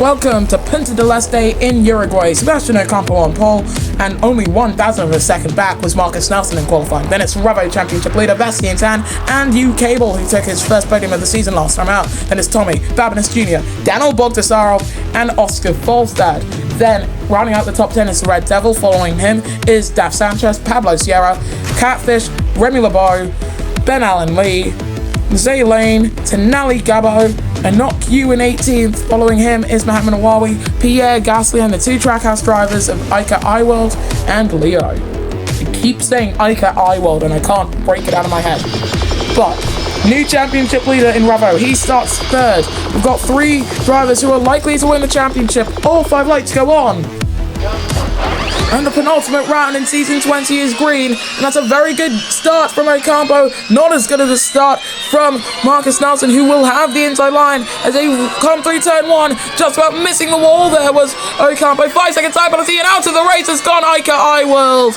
welcome to Punta del Este in Uruguay. Sebastian Ocampo on pole, and only 1,000 of a second back was Marcus Nelson in qualifying. Then it's Revo Championship leader Bastian Tan and Hugh Cable, who took his first podium of the season last time out. Then it's Tommy, Babinus Jr., Daniel Bogdasarov, and Oscar Falstad. Then, rounding out the top 10 is the Red Devil. Following him is Daf Sanchez, Pablo Sierra, Catfish, Remy LeBeau, Ben Allen Lee, Zay Lane, Tenali Gabo, and Not Q in 18th. Following him is Mohamed Awawi, Pierre Gasly, and the two trackhouse drivers of Ica iWorld and Leo. I keep saying Ica iWorld and I can't break it out of my head. But new championship leader in Revo, he starts third. We've got three drivers who are likely to win the championship. All 5 lights go on. And the penultimate round in Season 20 is green, and that's a very good start from Ocampo. Not as good as a start from Marcus Nelson, who will have the inside line as they come through turn 1. Just about missing the wall there was Ocampo. 5 second time penalty, and out of the race has gone Ica iWorld.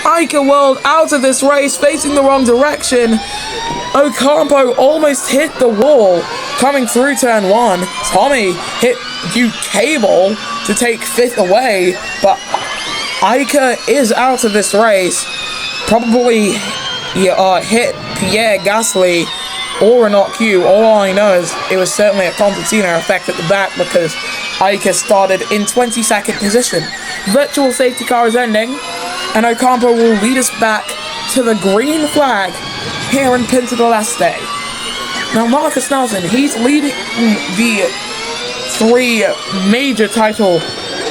Ica World out of this race, facing the wrong direction. Ocampo almost hit the wall coming through turn 1. Tommy hit Hugh Cable to take 5th away, but Ica is out of this race. Probably hit Pierre Gasly or not Q. All I know is it was certainly a concertina effect at the back because Ica started in 22nd position. Virtual safety car is ending, and Ocampo will lead us back to the green flag here in Punta del Este. Now Marcus Nelson, he's leading the 3 major title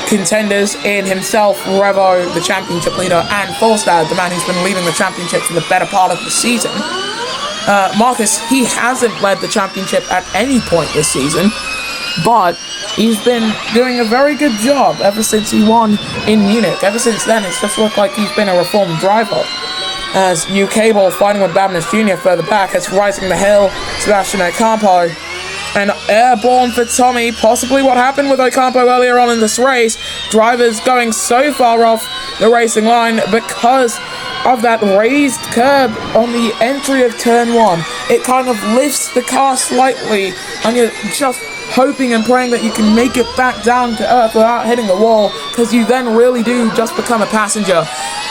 contenders in himself, Revo, the championship leader, and Falstad, the man who's been leading the championship for the better part of the season. Marcus, he hasn't led the championship at any point this season, but he's been doing a very good job ever since he won in Munich. Ever since then, it's just looked like he's been a reformed driver. As Hugh Cable, fighting with Babinus Jr. further back, as rising the hill, Sebastian Ocampo. And airborne for Tommy, possibly what happened with Ocampo earlier on in this race. Drivers going so far off the racing line because of that raised curb on the entry of turn 1. It kind of lifts the car slightly, and you're just hoping and praying that you can make it back down to earth without hitting the wall, because you then really do just become a passenger.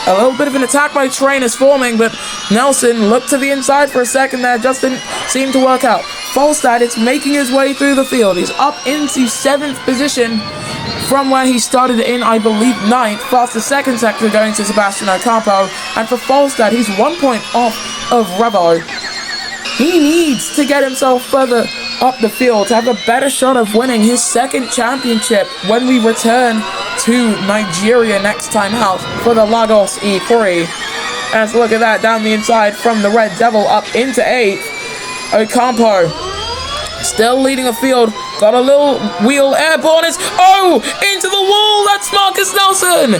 A little bit of an attack mode train is forming, but Nelson looked to the inside for a second there, just didn't seem to work out. Falstad is making his way through the field. He's up into 7th position from where he started in, I believe, 9th, past the second sector going to Sebastian Ocampo. And for Falstad, he's 1 point off of Revo. He needs to get himself further up the field to have a better shot of winning his 2nd championship when we return to Nigeria next time out for the Lagos E3. As look at that, down the inside from the Red Devil up into 8th. Ocampo still leading the field, got a little wheel airborne, into the wall. That's Marcus Nelson,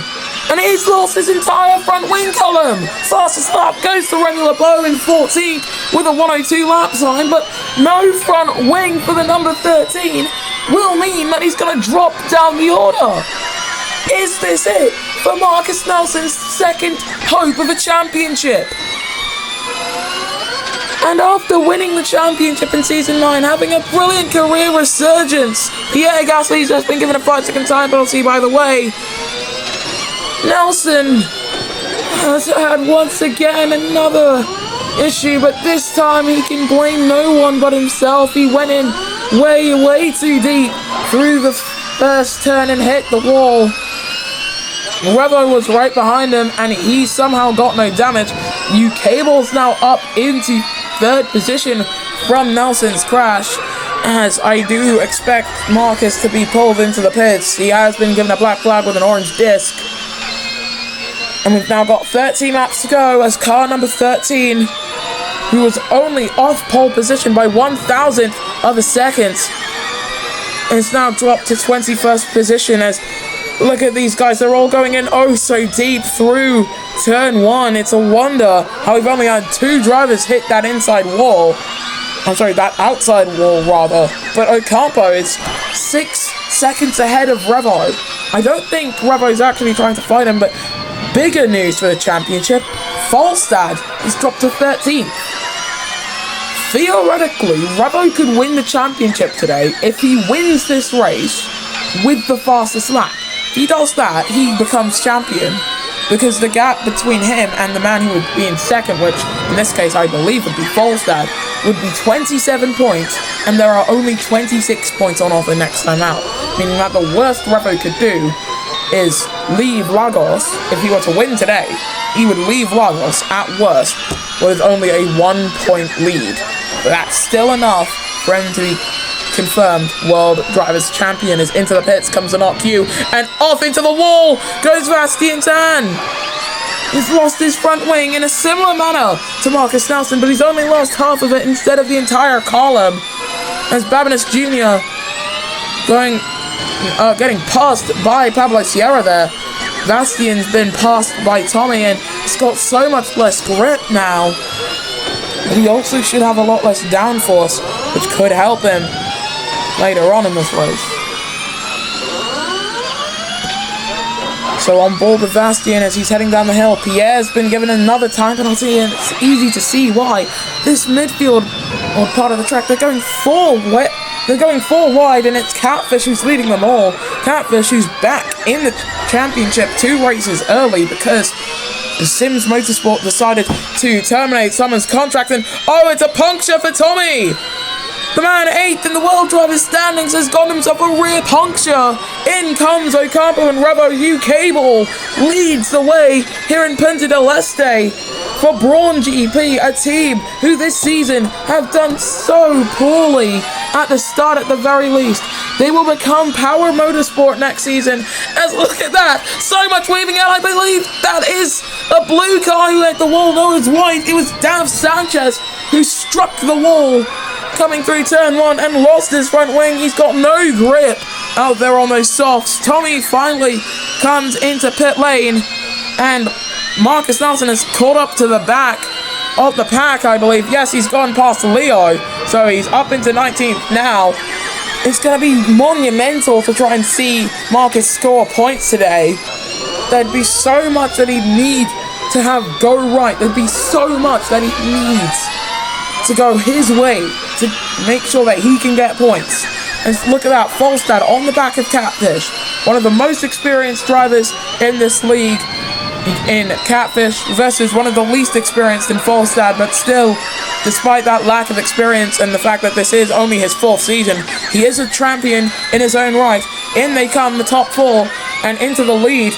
and he's lost his entire front wing column. Fastest lap goes to Remy LeBeau in 14th with a 102 lap time, but no front wing for the number 13 will mean that he's going to drop down the order. Is this it for Marcus Nelson's 2nd hope of a championship? And after winning the championship in Season 9, having a brilliant career resurgence, Pierre Gasly's just been given a 5-second time penalty, by the way. Nelson has had once again another issue, but this time he can blame no one but himself. He went in way too deep through the first turn and hit the wall. Revo was right behind him, and he somehow got no damage. Hugh Cable's now up into 3rd position from Nelson's crash, as I do expect Marcus to be pulled into the pits. He has been given a black flag with an orange disc. And we've now got 13 laps to go as car number 13, who was only off pole position by 1,000th of a second, is now dropped to 21st position. As look at these guys, they're all going in so deep through turn 1. It's a wonder how we've only had 2 drivers hit that inside wall. I'm sorry, that outside wall rather. But Ocampo is 6 seconds ahead of Revo. I don't think Revo's actually trying to fight him, but bigger news for the championship, Falstad is dropped to 13th. Theoretically, Revo could win the championship today if he wins this race with the fastest lap. If he does that, he becomes champion, because the gap between him and the man who would be in second, which in this case I believe would be Falstad, would be 27 points, and there are only 26 points on offer next time out, meaning that the worst Revo could do is leave Lagos. If he were to win today, he would leave Lagos at worst with only a 1 point lead. But that's still enough for him to be confirmed World Drivers Champion. Is into the pits, comes an RQ, and off into the wall goes Bastian Tan. He's lost his front wing in a similar manner to Marcus Nelson, but he's only lost half of it instead of the entire column, as Babinis Jr. getting passed by Pablo Sierra there. Bastian's been passed by Tommy, and he's got so much less grip now. But he also should have a lot less downforce, which could help him later on in this race. So on board with Bastian as he's heading down the hill. Pierre's been given another time penalty, and it's easy to see why. This midfield, or part of the track, they're going four wide, and it's Catfish who's leading them all. Catfish, who's back in the championship 2 races early because the Sims Motorsport decided to terminate someone's contract, and oh, it's a puncture for Tommy! The man 8th in the World Drivers standings has got himself a rear puncture. In comes Ocampo, and Revo U-Cable leads the way here in Punta del Este for Braun GP, a team who this season have done so poorly at the start at the very least. They will become Power Motorsport next season. As look at that, so much waving out. I believe that is a blue car who hit the wall. No, it's white. It was Dav Sanchez who struck the wall coming through turn 1 and lost his front wing. He's got no grip out there on those softs. Tommy finally comes into pit lane, and Marcus Nelson has caught up to the back of the pack, I believe. Yes, he's gone past Leo, so he's up into 19th now. It's going to be monumental to try and see Marcus score points today. There'd be so much that he'd need to have go right. There'd be so much that he needs to go his way to make sure that he can get points. And look at that, Falstad on the back of Catfish, one of the most experienced drivers in this league in Catfish versus one of the least experienced in Falstad, but still, despite that lack of experience and the fact that this is only his 4th season, he is a champion in his own right. In they come, the top 4, and into the lead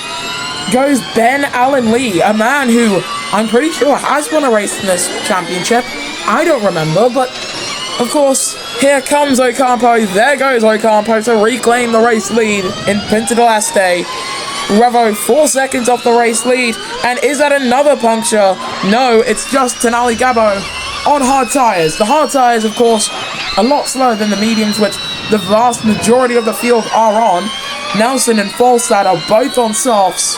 goes Ben Allen Lee, a man who I'm pretty sure has won a race in this championship. I don't remember, but of course, here comes Ocampo. There goes Ocampo to reclaim the race lead in Punta del Este. Revo 4 seconds off the race lead, and is that another puncture? No, it's just Tenali Gabo on hard tyres. The hard tyres, of course, a lot slower than the mediums, which the vast majority of the field are on. Nelson and Falstad are both on softs.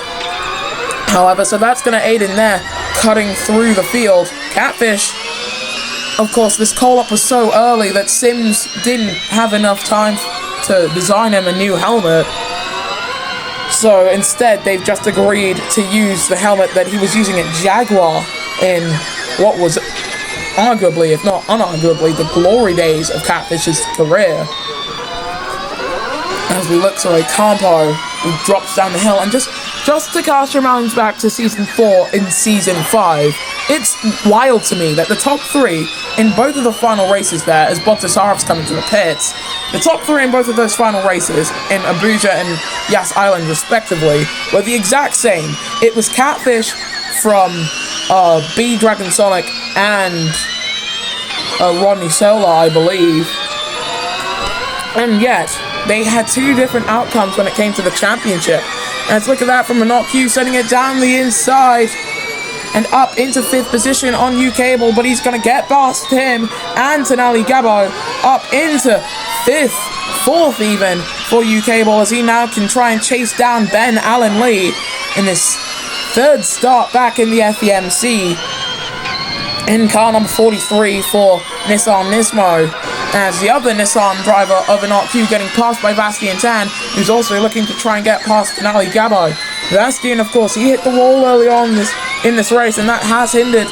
However, so that's going to aid in there, cutting through the field. Catfish, of course, this call-up was so early that Sims didn't have enough time to design him a new helmet. So instead, they've just agreed to use the helmet that he was using at Jaguar in what was arguably, if not unarguably, the glory days of Catfish's career. As we look to Ocampo, who drops down the hill, and just to cast your minds back to Season 4 in Season 5, it's wild to me that the top 3 in both of the final races there, as Bottasarev's coming to the pits, the top 3 in both of those final races, in Abuja and Yas Island respectively, were the exact same. It was Catfish from B Dragon Sonic and Rodney Sola, I believe. And yet, they had 2 different outcomes when it came to the championship. And let's look at that from an Q, setting it down the inside and up into 5th position on U-Cable, but he's going to get past him and Tenali Gabo up into 5th, 4th even for U-Cable, as he now can try and chase down Ben Allen Lee in this 3rd start back in the FEMC. In car number 43 for Nissan Nismo, as the other Nissan driver of an Q getting passed by Bastian Tan, who's also looking to try and get past Tenali Gabo. Bastian, of course, he hit the wall early on in this race, and that has hindered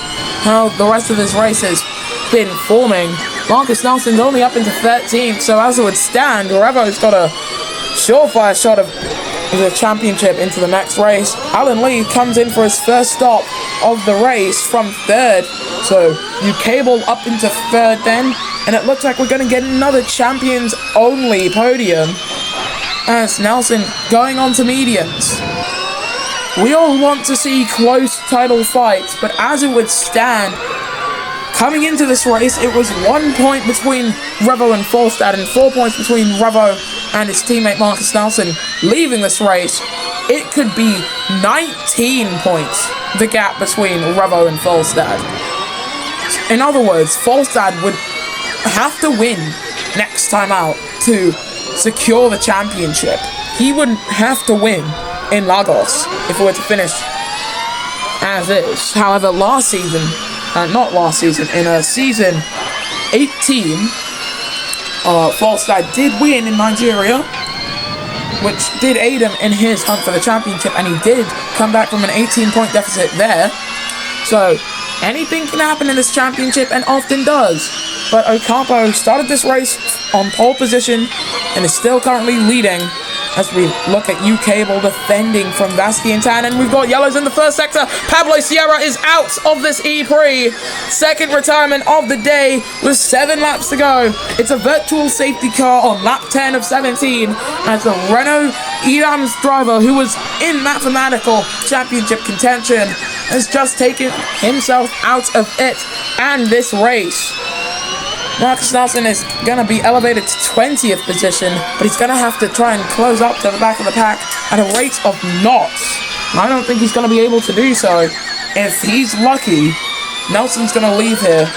how the rest of his race has been forming. Marcus Nelson's only up into 13th, so as it would stand, Revo's got to surefire shot of the championship into the next race. Alan Lee comes in for his first stop of the race from third. So Cable up into third then. And it looks like we're going to get another champions only podium as Nelson going on to mediums. We all want to see close title fights, but as it would stand, coming into this race, it was 1 point between Revo and Falstad and 4 points between Revo and his teammate Marcus Nelson. Leaving this race, it could be 19 points, the gap between Revo and Falstad. In other words, Falstad would have to win next time out to secure the championship. He would have to win in Lagos if it were to finish as is. However, last season, in season 18, Falstad did win in Nigeria, which did aid him in his hunt for the championship, and he did come back from an 18-point deficit there. So anything can happen in this championship, and often does. But Ocampo started this race on pole position and is still currently leading as we look at Cable defending from Vasky and Tan. And we've got yellows in the first sector. Pablo Sierra is out of this E-Prix. Second retirement of the day with 7 laps to go. It's a virtual safety car on lap 10 of 17 as the Renault Edams driver, who was in mathematical championship contention, has just taken himself out of it and this race. Marcus Nelson is going to be elevated to 20th position, but he's going to have to try and close up to the back of the pack at a rate of knots. I don't think he's going to be able to do so. If he's lucky, Nelson's going to leave here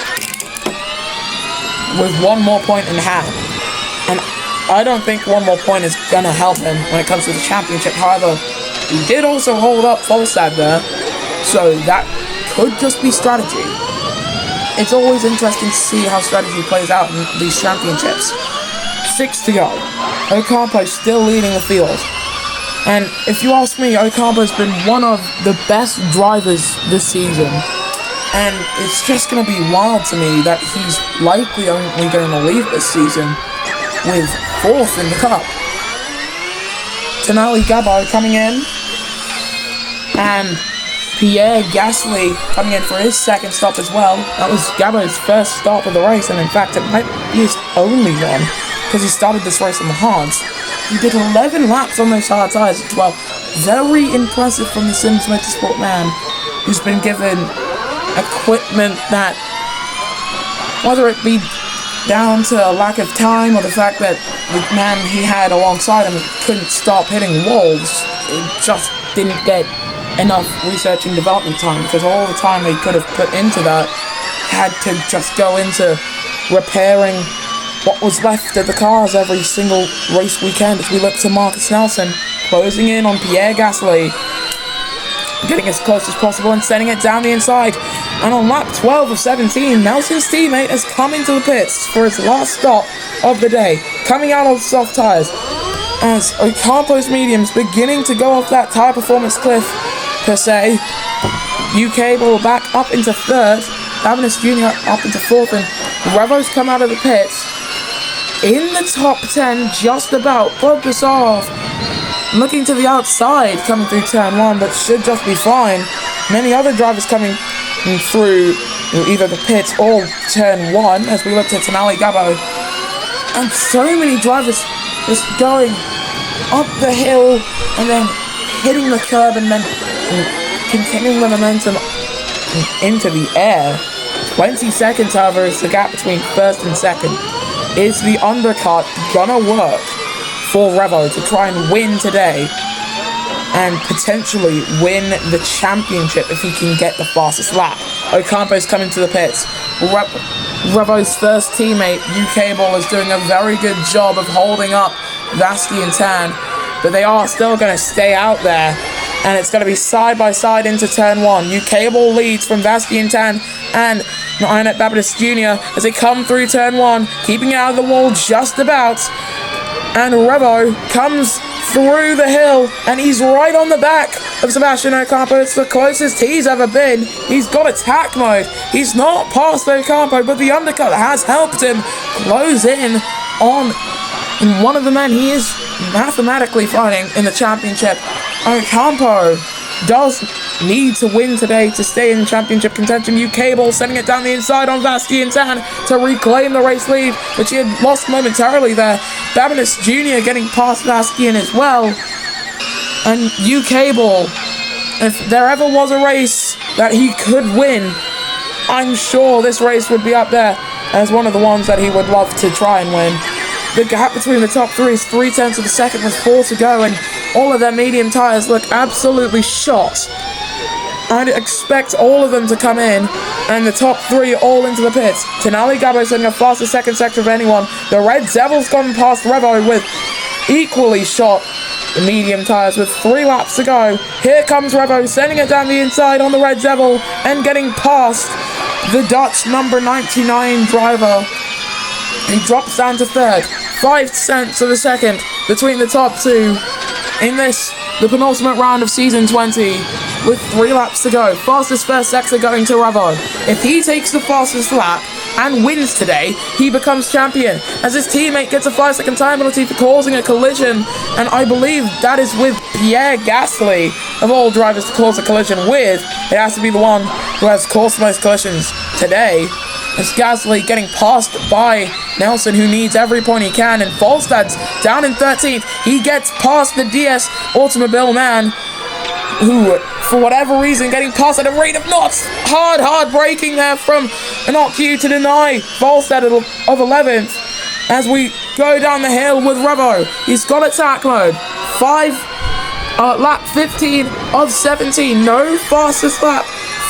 with 1 more point in hand. And I don't think 1 more point is going to help him when it comes to the championship. However, he did also hold up Falstad there, so that could just be strategy. It's always interesting to see how strategy plays out in these championships. 6 to go. Ocampo still leading the field. And if you ask me, Ocampo's been one of the best drivers this season. And it's just going to be wild to me that he's likely only going to leave this season with 4th in the cup. Tonali Gabo coming in. And Pierre Gasly coming in for his second stop as well. That was Gabo's first stop of the race, and in fact it might be his only one, because he started this race on the hards. He did 11 laps on those hard tyres as well. Very impressive from the Sims Motorsport man, who's been given equipment that, whether it be down to a lack of time or the fact that the man he had alongside him couldn't stop hitting walls, it just didn't get enough research and development time, because all the time they could have put into that had to just go into repairing what was left of the cars every single race weekend. As we look to Marcus Nelson closing in on Pierre Gasly, getting as close as possible and sending it down the inside. And on lap 12 of 17, Nelson's teammate has come into the pits for his last stop of the day, coming out of soft tyres, as Ocampo's mediums beginning to go off that tyre performance cliff per se. Cable back up into 3rd, Davinis Jr. up into 4th, and Revo's come out of the pits in the top 10 just about. Bob Gasol looking to the outside coming through turn 1, but should just be fine. Many other drivers coming through either the pits or turn 1 as we look to Tonali Gabo, and so many drivers just going up the hill and then hitting the curb and then continuing the momentum into the air. 20 seconds, however, is the gap between 1st and 2nd. Is the undercut gonna work for Revo to try and win today and potentially win the championship if he can get the fastest lap? Ocampo's coming to the pits. Revo's first teammate, Cable, is doing a very good job of holding up Vasky and Tan, but they are still going to stay out there, and it's going to be side by side into turn 1. Cable leads from Vasky and Tan and Ionette Baptist Jr. as they come through turn 1, keeping it out of the wall just about. And Revo comes through the hill, and he's right on the back of Sebastian Ocampo. It's the closest he's ever been. He's got attack mode. He's not past Ocampo, but the undercut has helped him close in on And one of the men he is mathematically fighting in the championship, Ocampo, does need to win today to stay in championship contention. Cable sending it down the inside on Bastien Tan to reclaim the race lead, which he had lost momentarily there. Babinis Jr. getting past Bastien as well. And Cable, if there ever was a race that he could win, I'm sure this race would be up there as one of the ones that he would love to try and win. The gap between the top three is 0.3 of a second with 4 to go, and all of their medium tyres look absolutely shot. I'd expect all of them to come in, and the top 3 all into the pits. Tenali Gabo setting a fastest second sector of anyone. The Red Devil's gone past Revo with equally shot medium tyres with 3 laps to go. Here comes Revo sending it down the inside on the Red Devil and getting past the Dutch number 99 driver. He drops down to third. 0.5 of a second between the top 2 in the penultimate round of season 20 with 3 laps to go. Fastest first sector going to Revo. If he takes the fastest lap and wins today, he becomes champion, as his teammate gets a 5-second time penalty for causing a collision, and I believe that is with Pierre Gasly, of all drivers to cause a collision with. It has to be the one who has caused the most collisions today. It's Gasly getting passed by Nelson, who needs every point he can, and Falstad's down in 13th. He gets past the DS Automobile man, who, for whatever reason, getting past at a rate of knots. Hard braking there from Inocu to deny Falstad of 11th. As we go down the hill with Revo, he's got attack mode. Lap 15 of 17. No fastest lap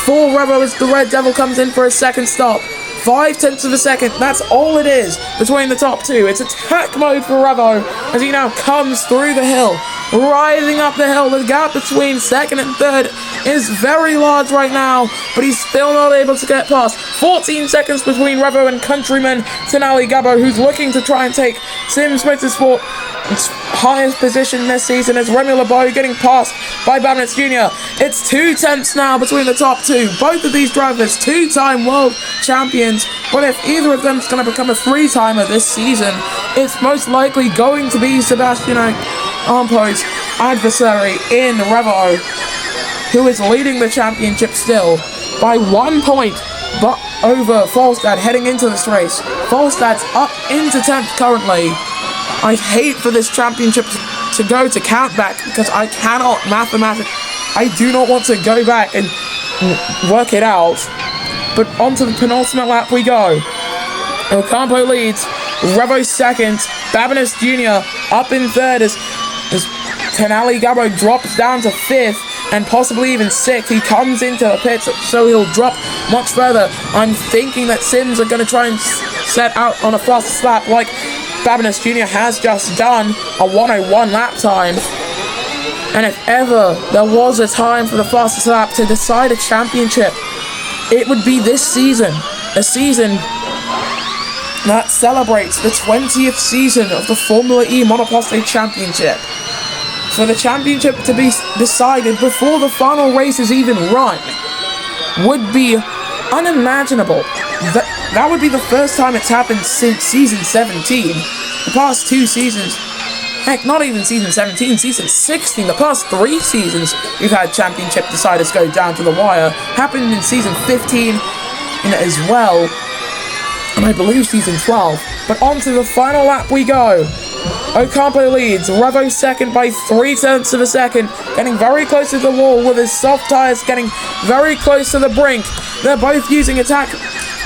for Revo as the Red Devil comes in for a second stop. 0.5 of a second, that's all it is between the top 2. It's attack mode for Revo as he now comes through the hill, rising up the hill. The gap between second and third is very large right now, but he's still not able to get past. 14 seconds between Revo and countryman Tenali Gabo, who's looking to try and take Sims Motorsport its highest position this season, as Remy LeBeau getting passed by Babinis Jr. It's 0.2 now between the top 2. Both of these drivers 2-time world champions, but if either of them is going to become a 3-timer this season, it's most likely going to be Sebastiano Ampo's adversary in Revo, who is leading the championship still by 1 point, but over Falstad heading into this race. Falstad's up into 10th currently. I'd hate for this championship to go to countback, because I cannot mathematically, I do not want to go back and work it out. But onto the penultimate lap we go. Ocampo leads, Revo second, Babinis Jr. up in third as Tenali Gabo drops down to 5th and possibly even 6th. He comes into the pits, so he'll drop much further. I'm thinking that Sims are going to try and set out on a fastest lap like Babinis Jr. has just done, a 1:01 lap time. And if ever there was a time for the fastest lap to decide a championship, it would be this season. A season that celebrates the 20th season of the Formula E Monoposto Championship. For the championship to be decided before the final race is even run would be unimaginable. That would be the first time it's happened since season 17. The past 2 seasons, heck, not even season 17, season 16, the past 3 seasons we've had championship deciders go down to the wire. Happened in season 15 as well, and I believe season 12. But on to the final lap we go. Ocampo leads, Revo second by 0.3 of a second, getting very close to the wall with his soft tyres getting very close to the brink. They're both using attack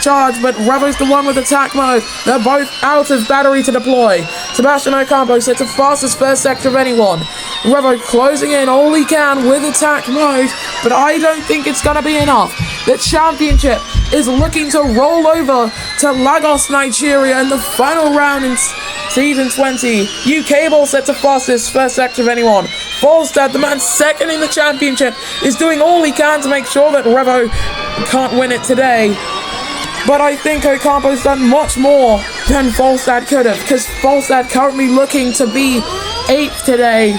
charge, but Revo's the one with attack mode. They're both out of battery to deploy. Sebastian Ocampo sets the fastest first sector of anyone. Revo closing in all he can with attack mode, but I don't think it's going to be enough. The championship is looking to roll over to Lagos, Nigeria in the final round in season 20. Cable sets the fastest first sector of anyone. Falstad, the man second in the championship, is doing all he can to make sure that Revo can't win it today. But I think Ocampo's done much more than Falstad could have, because Falstad currently looking to be 8th today.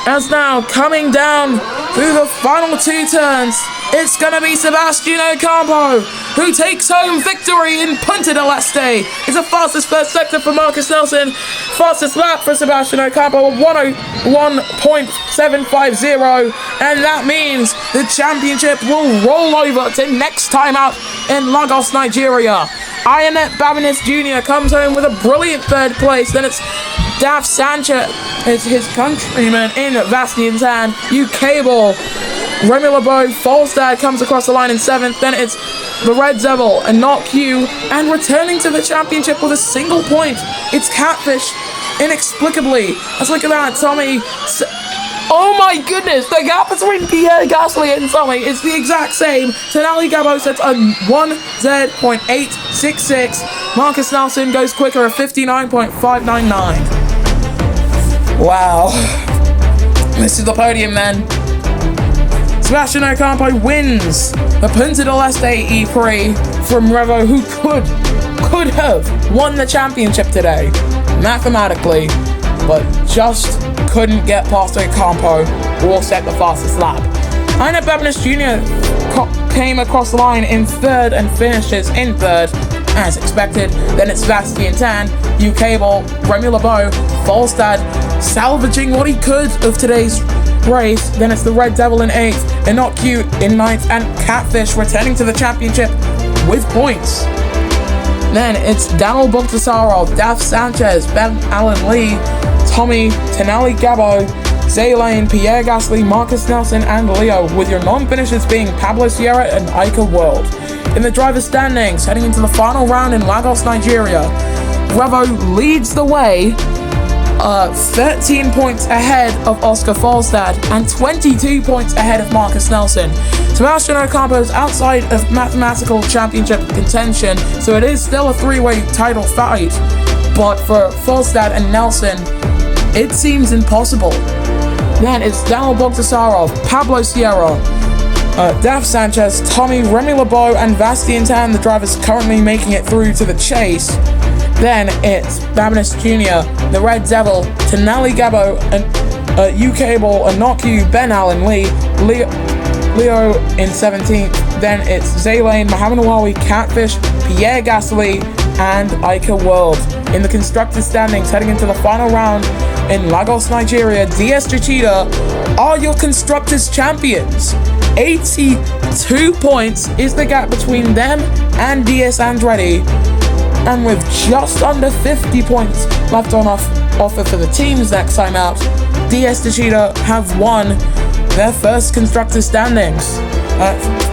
As now coming down through the final 2 turns, it's gonna be Sebastian Ocampo who takes home victory in Punta Este. It's the fastest first sector for Marcus Nelson. Fastest lap for Sebastian Ocampo, 101.750, and that means the championship will roll over to next time out in Lagos, Nigeria. Ionet Babinis Jr. comes home with a brilliant third place. Then it's Daf Sanchez, his countryman in Vastiantan, U-Cable. Remy LeBeau, Falstad comes across the line in 7th. Then it's the Red Devil and not Q. And returning to the championship with a single point, it's Catfish, inexplicably. Let's look at that, Tommy. Oh my goodness, the gap between Pierre Gasly and Tommy is the exact same. Tenali Gabo sets a 1Z.866. Marcus Nelson goes quicker at 59.599. Wow. This is the podium then. Sebastian Ocampo wins the Punta Este Prix from Revo, who could have won the championship today, mathematically, but just couldn't get past Ocampo or set the fastest lap. Ionet Babinis Jr. came across the line in 3rd and finishes in 3rd, as expected. Then it's Vastiantan, U-Cable, Remy LeBeau, Falstad, salvaging what he could of today's race. Then it's the Red Devil in 8th, and not Cute in 9th, and Catfish returning to the championship with points. Then it's Daniel Baltasaro, Daf Sanchez, Ben Allen Lee, Tommy, Tenali Gabo, Zaylane, Pierre Gasly, Marcus Nelson, and Leo, with your non-finishers being Pablo Sierra and Ica World. In the driver's standings, heading into the final round in Lagos, Nigeria, Revo leads the way, 13 points ahead of Oscar Falstad and 22 points ahead of Marcus Nelson. Sebastian Ocampo is outside of mathematical championship contention, so it is still a three-way title fight. But for Falstad and Nelson, it seems impossible. Then it's Daniel Baltasaro, Pablo Sierra, Daf Sanchez, Tommy, Remy LeBeau, and Vastiantan, the drivers currently making it through to the chase. Then it's Babinis Jr., the Red Devil, Tenali Gabo, and U-Cable, Anoku, Ben Allen Lee, Leo in 17th. Then it's Zaylane, Mohamed Awawi, Catfish, Pierre Gasly, and Ica World. In the constructors' standings, heading into the final round in Lagos, Nigeria, DS Chichita are your constructors' champions. 82 points is the gap between them and DS Andretti. And with just under 50 points left on offer for the teams next time out, DS Chichita have won their first constructors' standings.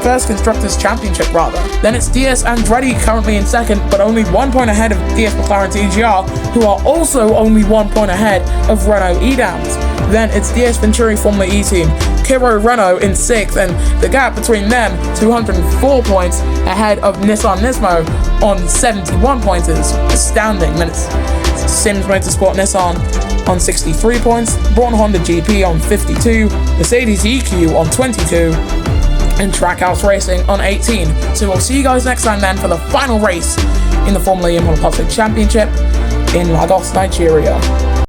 First constructors' championship, rather. Then it's DS Andretti currently in 2nd, but only 1 point ahead of DS McLaren TGR, who are also only 1 point ahead of Renault Edams. Then it's DS Venturi Formula E team, Kiro Renault in 6th, and the gap between them, 204 points ahead of Nissan Nismo on 71 points, is astounding. Then it's Sims Motorsport Nissan on 63 points, Braun Honda GP on 52, Mercedes EQ on 22, and Trackhouse Racing on 18. So we'll see you guys next time then for the final race in the Formula E Motorsport Championship in Lagos, Nigeria.